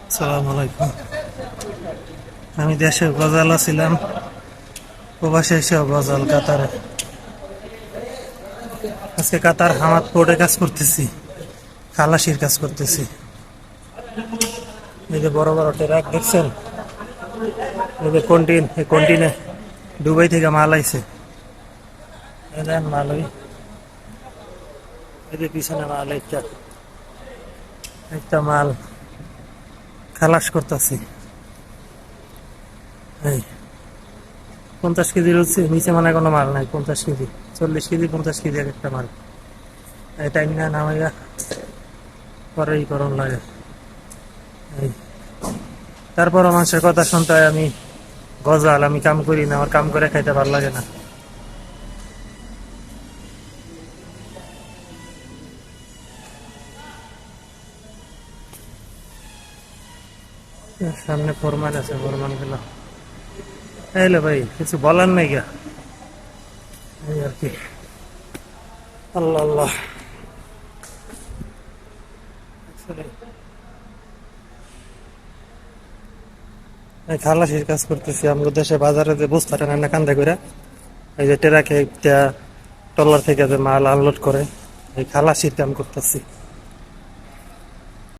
আসসালামু আলাইকুম। আমি দেশে গজাল ছিলাম, প্রবাসে এসে গজাল কাতারে। আজকে কাতার হামাদ পোর্টে কাজ করতেছি, খালাসির কাজ করতেছি। এই যে বড় বড় ট্রাক দেখছেন, এই যে কন্টিনে দুবাই থেকে মাল আইছে। এই দেন মাল, এই যে পিছনে মাল, একটা একটা মাল খালাস করতেছি। এই 50 কেজি রয়েছে, নিচে মানে কোনো মাল নাই। 50 কেজি, 40 কেজি, 50 কেজি এক একটা মাল। এই টাইম না নামাইয়া পরে ই করণ লাগে। এই তারপরও মানুষের কথা শুনতে হয়। আমি গজাল, আমি কাম করি না, আমার কাম করে খাইতে ভালো লাগে না। সামনে ফোরম্যান আছে, ফোরম্যান গুলো এলো। ভাই কিছু বলার নাই গা, এই আর কি। আল্লাহ আল্লাহ। এই খালাসির কাজ করতেছি। আমাদের দেশে বাজারে যে বস্তা টানে না কান্দা করে, এই যে ট্রাকে ট্রলার থেকে যে মাল আনলোড করে, এই খালাসির কাম করতেছি।